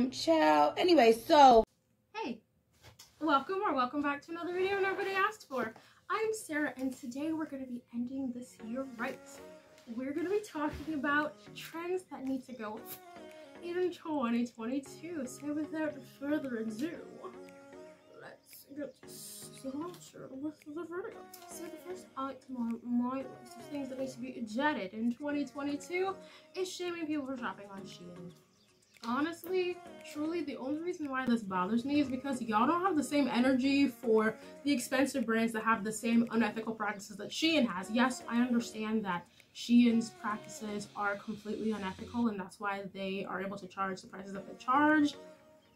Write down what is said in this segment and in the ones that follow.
Ciao. Anyway, so hey, welcome back to another video nobody asked for. I'm Sarah, and today we're going to be ending this year right. We're going to be talking about trends that need to go in 2022. So without further ado, let's get started with the video. So the first item on my list of things that need to be jetted in 2022 is shaming people for shopping on Shein. Honestly, truly, the only reason why this bothers me is because y'all don't have the same energy for the expensive brands that have the same unethical practices that Shein has. Yes, I understand that Shein's practices are completely unethical and that's why they are able to charge the prices that they charge,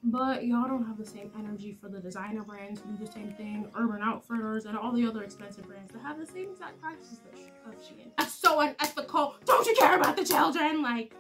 but y'all don't have the same energy for the designer brands who do the same thing, Urban Outfitters, and all the other expensive brands that have the same exact practices of Shein. That's so unethical. Don't you care about the children? Like,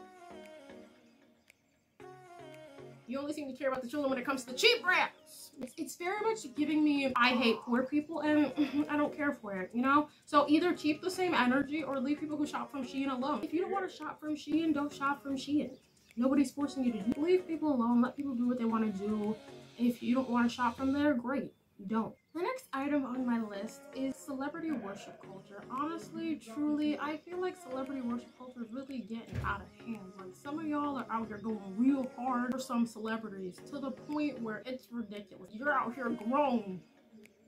you only seem to care about the children when it comes to the cheap brands. It's very much giving me I hate poor people, and I don't care for it, you know? So either keep the same energy or leave people who shop from Shein alone. If you don't want to shop from Shein, don't shop from Shein. Nobody's forcing you to do. Leave people alone. Let people do what they want to do. If you don't want to shop from there, great. Don't. The next item on my list is celebrity worship culture. Honestly, truly, I feel like celebrity worship culture is really getting out of hand. Like, some of y'all are out here going real hard for some celebrities to the point where it's ridiculous. You're out here grown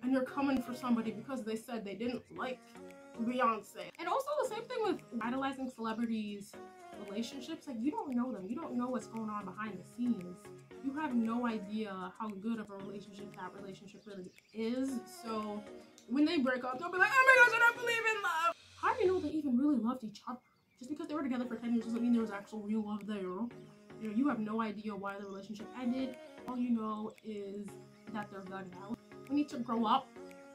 and you're coming for somebody because they said they didn't like Beyonce. And also the same thing with idolizing celebrities' relationships. Like, you don't know them. You don't know what's going on behind the scenes. You have no idea how good of a relationship that relationship really is. So when they break up, they'll be like, oh my gosh, I don't believe in love. How do you know they even really loved each other? Just because they were together for 10 years doesn't mean there was actual real love there. You know, you have no idea why the relationship ended. All you know is that they're done now. We need to grow up.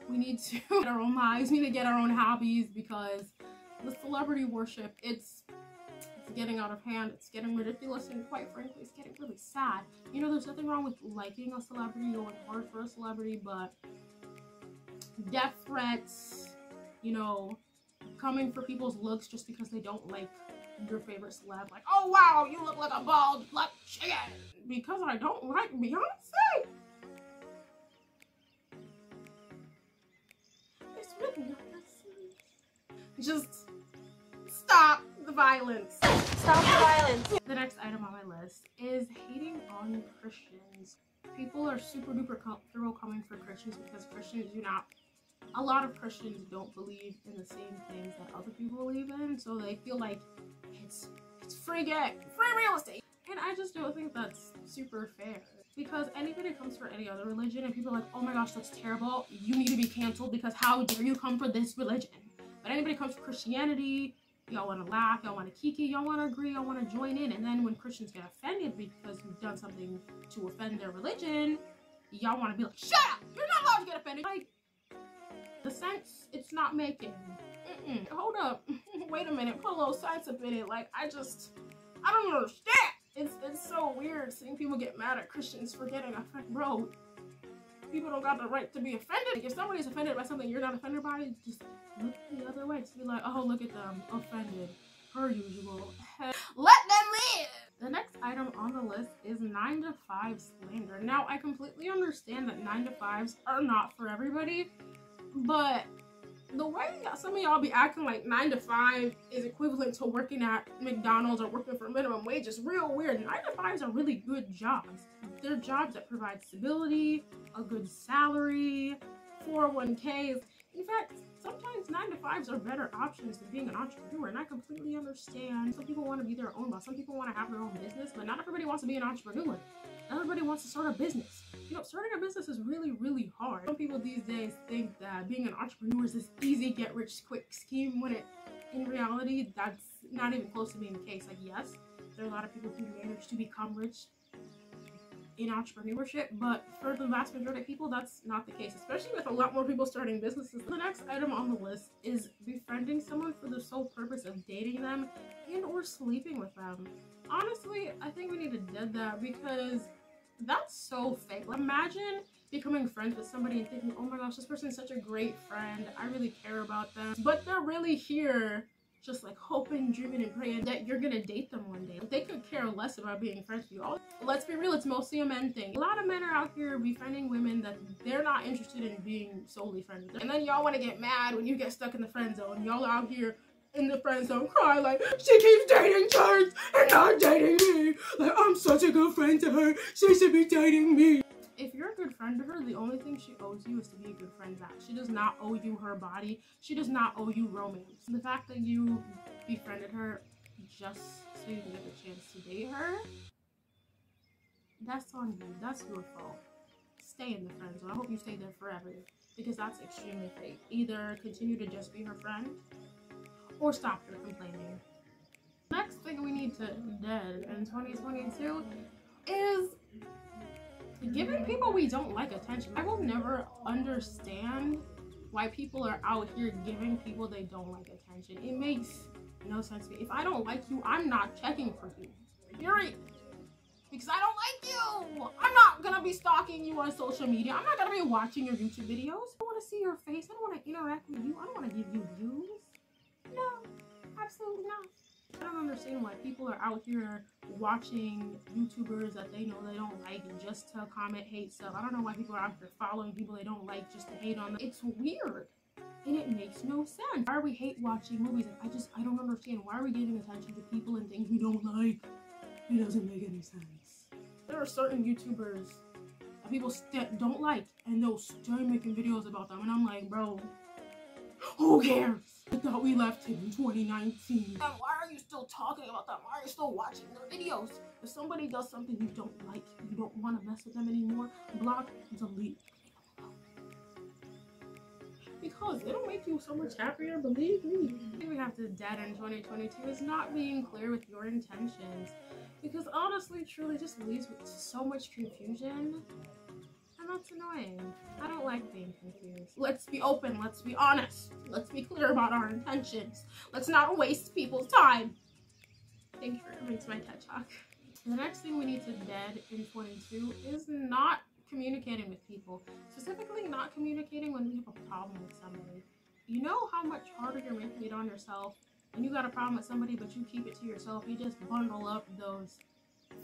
We need to get our own lives. We need to get our own hobbies, because the celebrity worship, it's getting out of hand, it's getting ridiculous, and quite frankly, it's getting really sad. You know, there's nothing wrong with liking a celebrity, going hard for a celebrity, but death threats, you know, coming for people's looks just because they don't like your favorite celeb, like, oh wow, you look like a bald black chicken because I don't like Beyonce. It's really not that serious. Just stop the violence. Stop the violence. The next item on my list is hating on Christians. People are super duper thorough coming for Christians because Christians do not, a lot of Christians don't believe in the same things that other people believe in, so they feel like it's free real estate. And I just don't think that's super fair, because anybody comes for any other religion and people are like, oh my gosh, that's terrible, you need to be canceled because how dare you come for this religion. But anybody comes for Christianity, y'all want to laugh, y'all want to kiki, y'all want to agree, y'all want to join in. And then when Christians get offended because you've done something to offend their religion, y'all want to be like, shut up! You're not allowed to get offended. Like, the sense it's not making. Hold up. Wait a minute. Put a little sense up in it. Like, I don't understand. It's so weird seeing people get mad at Christians for getting offended. Bro, people don't got the right to be offended. Like, if somebody's offended by something you're not offended by, just look the other way. Just be like, oh, look at them, offended, per usual. Let them live! The next item on the list is 9 to 5 slander. Now, I completely understand that 9 to 5s are not for everybody, but the way some of y'all be acting like 9 to 5 is equivalent to working at McDonald's or working for minimum wage is real weird. 9 to 5s are really good jobs. They're jobs that provide stability, a good salary, 401ks. In fact, sometimes 9 to 5s are better options than being an entrepreneur, and I completely understand. Some people want to be their own boss. Some people want to have their own business, but not everybody wants to be an entrepreneur. Not everybody wants to start a business. You know, starting a business is really, really hard. Some people these days think that being an entrepreneur is this easy get-rich-quick scheme, when in reality, that's not even close to being the case. Like, yes, there are a lot of people who manage to become rich in entrepreneurship, but for the vast majority of people, that's not the case, especially with a lot more people starting businesses. The next item on the list is befriending someone for the sole purpose of dating them and or sleeping with them. Honestly, I think we need to dead that, because that's so fake. Like, imagine becoming friends with somebody and thinking, oh my gosh, this person is such a great friend, I really care about them, but they're really here just like hoping, dreaming, and praying that you're gonna date them one day. They could care less about being friends with you. Let's be real, it's mostly a men thing. A lot of men are out here befriending women that they're not interested in being solely friends with. And then y'all want to get mad when you get stuck in the friend zone. Y'all out here in the friend zone cry like, she keeps dating Church and not dating me. Like, I'm such a good friend to her. She should be dating me. If you're a good friend to her, the only thing she owes you is to be a good friend back. She does not owe you her body. She does not owe you romance. The fact that you befriended her just so you can get the chance to date her, that's on you. That's your fault. Stay in the friend zone. I hope you stay there forever, because that's extremely fake. Either continue to just be her friend or stop her complaining. Next thing we need to dead in 2022 is giving people we don't like attention. I will never understand why people are out here giving people they don't like attention. It makes no sense to me. If I don't like you, I'm not checking for you. Period. Because I don't like you. I'm not gonna be stalking you on social media. I'm not gonna be watching your YouTube videos. I don't want to see your face. I don't want to interact with you. I don't want to give you views. No, absolutely not. I don't understand why people are out here watching YouTubers that they know they don't like just to comment hate stuff. I don't know why people are out here following people they don't like just to hate on them. It's weird and it makes no sense. Why are we hate watching movies? Like, I don't understand. Why are we giving attention to people and things we don't like? It doesn't make any sense. There are certain YouTubers that people don't like and they'll stay making videos about them, and I'm like, bro, who cares? I thought we left him in 2019. Why are you still talking about them? Why are you still watching their videos? If somebody does something you don't like, you don't want to mess with them anymore, block, delete. Because it'll make you so much happier, believe me. I think we have to dead in 2022 is not being clear with your intentions. Because honestly, truly, just leaves with so much confusion. And that's annoying. I don't like being confused. Let's be open, let's be honest. Let's be clear about our intentions. Let's not waste people's time. Thank you for coming to my TED Talk. The next thing we need to dead in 22 is not communicating with people. Specifically, not communicating when we have a problem with somebody. You know how much harder you're making it on yourself when you got a problem with somebody but you keep it to yourself. You just bundle up those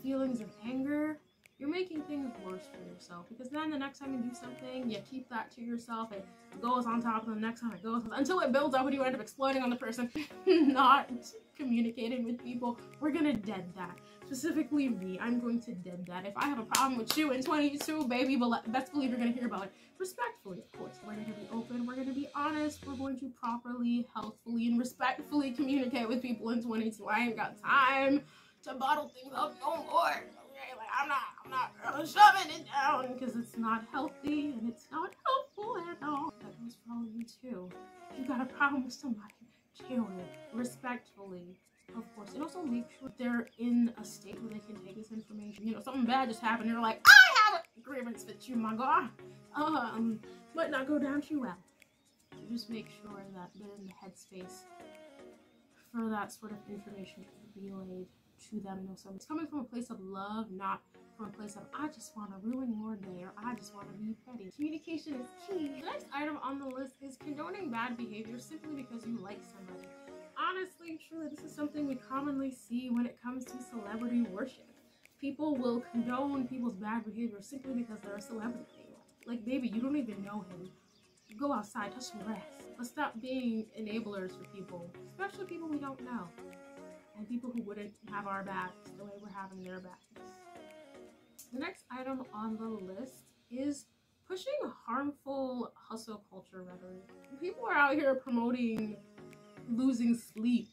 feelings of anger. You're making things worse for yourself, because then the next time you do something, you keep that to yourself. It goes on top of the next time it goes until it builds up and you end up exploding on the person. Not communicating with people. We're gonna dead that. Specifically me, I'm going to dead that. If I have a problem with you in 22, baby, best believe you're gonna hear about it. Respectfully, of course. We're gonna be open, we're gonna be honest, we're going to properly, healthfully, and respectfully communicate with people in 22. I ain't got time to bottle things up no more. Okay, like I'm not shoving it down, because it's not healthy and it's not helpful at all. That goes for all of you too. If you got a problem with somebody, deal with it respectfully, of course, and also make sure they're in a state where they can take this information. You know, something bad just happened, you're like, I have a grievance with you, my God. Might not go down too well. So just make sure that they're in the headspace for that sort of information to be relayed to them. You know, so it's coming from a place of love, not from a place of I just want to ruin your day or I just want to be petty. Communication is key. The next item on the list is condoning bad behavior simply because you like somebody. Honestly, truly, this is something we commonly see when it comes to celebrity worship. People will condone people's bad behavior simply because they're a celebrity. Like, baby, you don't even know him. Go outside, touch some grass. Let's stop being enablers for people, especially people we don't know, and people who wouldn't have our backs the way we're having their backs. The next item on the list is pushing harmful hustle culture rhetoric. People are out here promoting losing sleep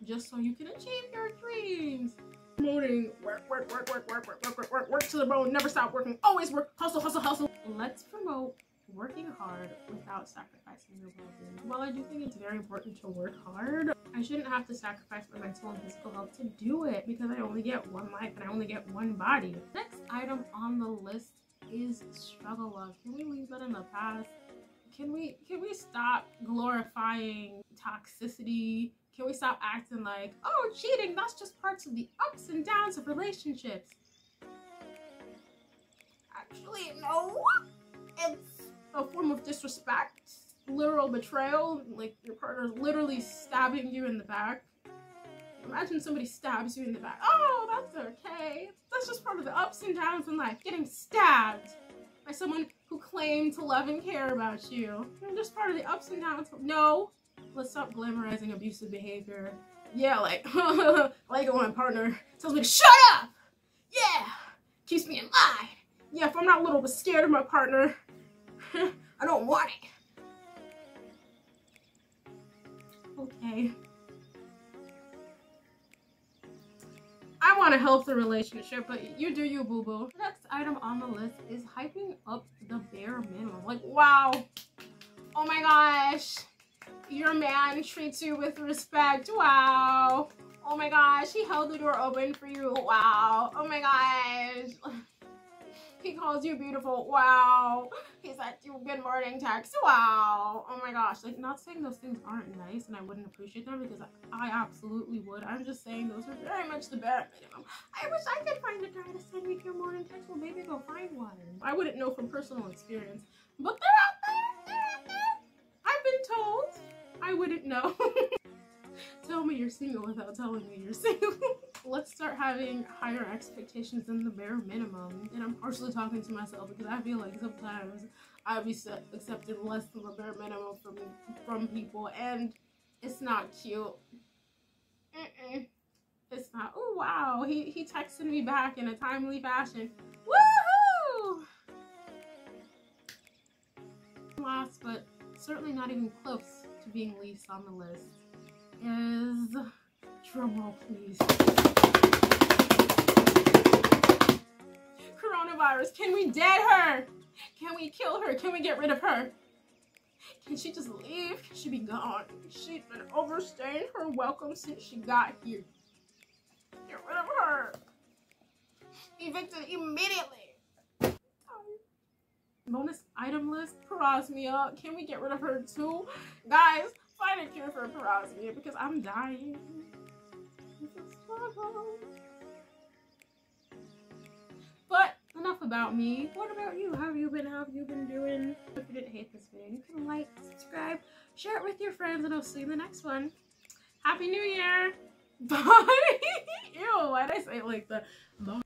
just so you can achieve your dreams. Promoting work to the bone, never stop working, always work, hustle, hustle, hustle. Let's promote working hard without sacrificing your well-being. While I do think it's very important to work hard, I shouldn't have to sacrifice my mental and physical health to do it, because I only get one life and I only get one body. Next item on the list is struggle love. Can we leave that in the past? Can we stop glorifying toxicity? Can we stop acting like, oh, cheating, that's just parts of the ups and downs of relationships? Actually, no. It's a form of disrespect. literal betrayal, like your partner's literally stabbing you in the back. Imagine somebody stabs you in the back. Oh, that's okay. That's just part of the ups and downs in life. Getting stabbed by someone who claimed to love and care about you. Just part of the ups and downs. No, let's stop glamorizing abusive behavior. Yeah, like, like when my partner tells me to shut up. Yeah, keeps me in line. Yeah, if I'm not a little bit scared of my partner, I don't want it. Okay. I want a healthy relationship, but you do you, boo-boo. Next item on the list is hyping up the bare minimum. Like, wow. Oh my gosh. Your man treats you with respect. Wow. Oh my gosh. He held the door open for you. Wow. Oh my gosh. He calls you beautiful. Wow. He sent you a good morning text. Wow. Oh my gosh. Like, not saying those things aren't nice and I wouldn't appreciate them, because I absolutely would. I'm just saying those are very much the bare minimum. I wish I could find a guy to send me your morning text. Well, maybe go find one. I wouldn't know from personal experience, but they're out there. They're out there. I've been told. I wouldn't know. Tell me you're single without telling me you're single. Let's start having higher expectations than the bare minimum. And I'm partially talking to myself because I feel like sometimes I've accepted less than the bare minimum from people, and it's not cute. It's not. Oh wow, he texted me back in a timely fashion. Woohoo! Last, but certainly not even close to being least on the list, is, drumroll please, coronavirus. Can we dead her? Can we kill her? Can we get rid of her? Can she just leave? Can she be gone? She's been overstaying her welcome since she got here. Get rid of her. Evicted immediately. Bonus item list, parosmia. Can we get rid of her too? Guys, find a cure for parosmia because I'm dying. It's a struggle. But enough about me. What about you? How have you been doing? If you didn't hate this video, you can like, subscribe, share it with your friends, and I'll see you in the next one. Happy New Year! Bye! Ew, why'd I say it like that? Bye.